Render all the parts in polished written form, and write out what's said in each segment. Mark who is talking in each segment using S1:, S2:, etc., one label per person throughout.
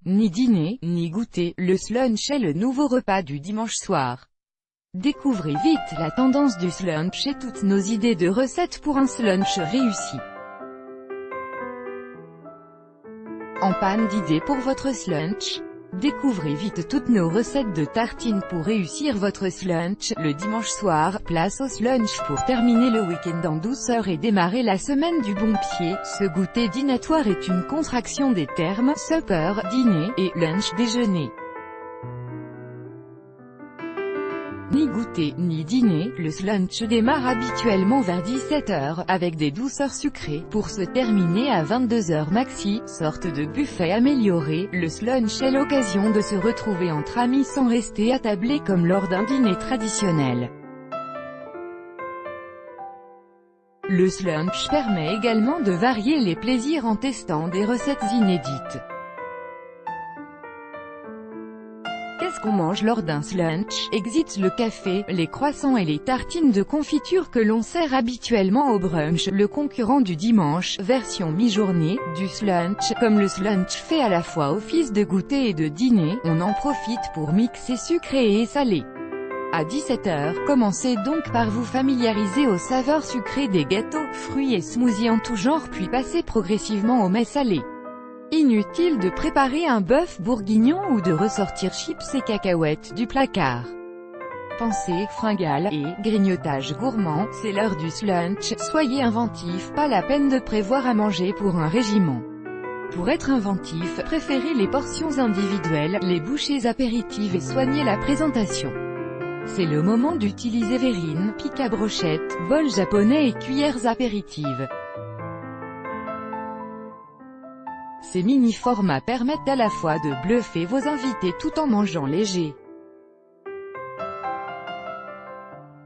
S1: Ni dîner, ni goûter, le slunch est le nouveau repas du dimanche soir. Découvrez vite la tendance du slunch et toutes nos idées de recettes pour un slunch réussi. En panne d'idées pour votre slunch? Découvrez vite toutes nos recettes de tartines pour réussir votre slunch. Le dimanche soir, place au slunch pour terminer le week-end en douceur et démarrer la semaine du bon pied. Ce goûter dînatoire est une contraction des termes supper, dîner, et lunch, déjeuner. Ni goûter, ni dîner, le slunch démarre habituellement vers 17 h, avec des douceurs sucrées, pour se terminer à 22 h maxi, sorte de buffet amélioré. Le slunch est l'occasion de se retrouver entre amis sans rester attablé comme lors d'un dîner traditionnel. Le slunch permet également de varier les plaisirs en testant des recettes inédites. Qu'est-ce qu'on mange lors d'un slunch? Exit le café, les croissants et les tartines de confiture que l'on sert habituellement au brunch, le concurrent du dimanche, version mi-journée, du slunch. Comme le slunch fait à la fois office de goûter et de dîner, on en profite pour mixer sucré et salé. À 17 h, commencez donc par vous familiariser aux saveurs sucrées des gâteaux, fruits et smoothies en tout genre puis passez progressivement aux mets salés. Inutile de préparer un bœuf bourguignon ou de ressortir chips et cacahuètes du placard. Pensez, fringales et grignotage gourmand, c'est l'heure du slunch. Soyez inventif, pas la peine de prévoir à manger pour un régiment. Pour être inventif, préférez les portions individuelles, les bouchées apéritives et soignez la présentation. C'est le moment d'utiliser verrine, pic à brochette, bol japonais et cuillères apéritives. Ces mini-formats permettent à la fois de bluffer vos invités tout en mangeant léger.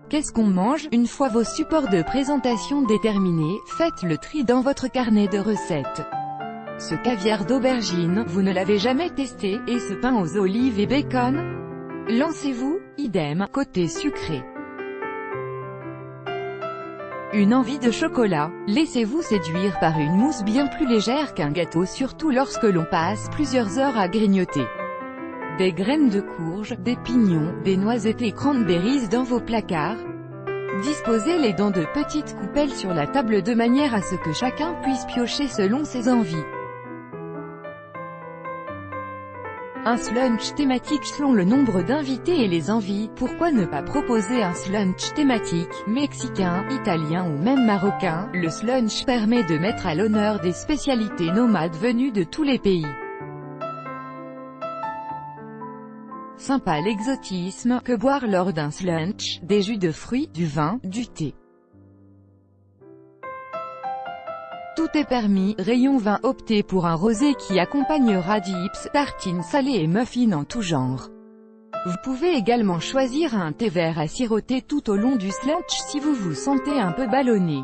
S1: Qu'est-ce qu'on mange? Une fois vos supports de présentation déterminés, faites le tri dans votre carnet de recettes. Ce caviar d'aubergine, vous ne l'avez jamais testé, et ce pain aux olives et bacon? Lancez-vous, idem, côté sucré. Une envie de chocolat? Laissez-vous séduire par une mousse bien plus légère qu'un gâteau, surtout lorsque l'on passe plusieurs heures à grignoter. Des graines de courge, des pignons, des noisettes et cranberries dans vos placards. Disposez-les dans de petites coupelles sur la table de manière à ce que chacun puisse piocher selon ses envies. Un slunch thématique selon le nombre d'invités et les envies. Pourquoi ne pas proposer un slunch thématique, mexicain, italien ou même marocain? Le slunch permet de mettre à l'honneur des spécialités nomades venues de tous les pays. Sympa l'exotisme, que boire lors d'un slunch? Des jus de fruits, du vin, du thé. Tout est permis, rayon vin, optez pour un rosé qui accompagnera dips, tartines salées et muffins en tout genre. Vous pouvez également choisir un thé vert à siroter tout au long du slunch si vous vous sentez un peu ballonné.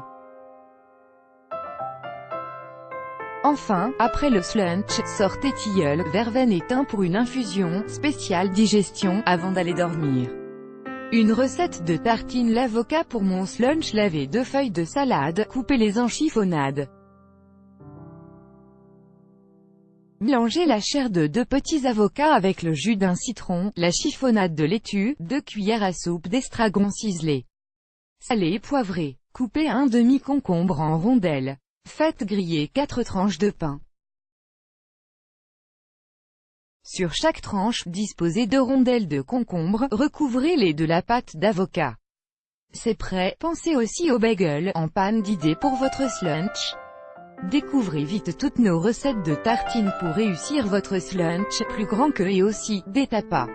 S1: Enfin, après le slunch, sortez tilleul, verveine et thym pour une infusion spéciale digestion avant d'aller dormir. Une recette de tartine l'avocat pour mon slunch: lavez 2 feuilles de salade, coupez-les en chiffonnade. Mélangez la chair de 2 petits avocats avec le jus d'un citron, la chiffonnade de laitue, 2 cuillères à soupe d'estragon ciselé. Salé et poivré. Coupez un demi-concombre en rondelles. Faites griller 4 tranches de pain. Sur chaque tranche, disposez 2 rondelles de concombre, recouvrez-les de la pâte d'avocat. C'est prêt. Pensez aussi au bagel, en panne d'idées pour votre slunch. Découvrez vite toutes nos recettes de tartines pour réussir votre slunch, plus grand que et aussi, des tapas.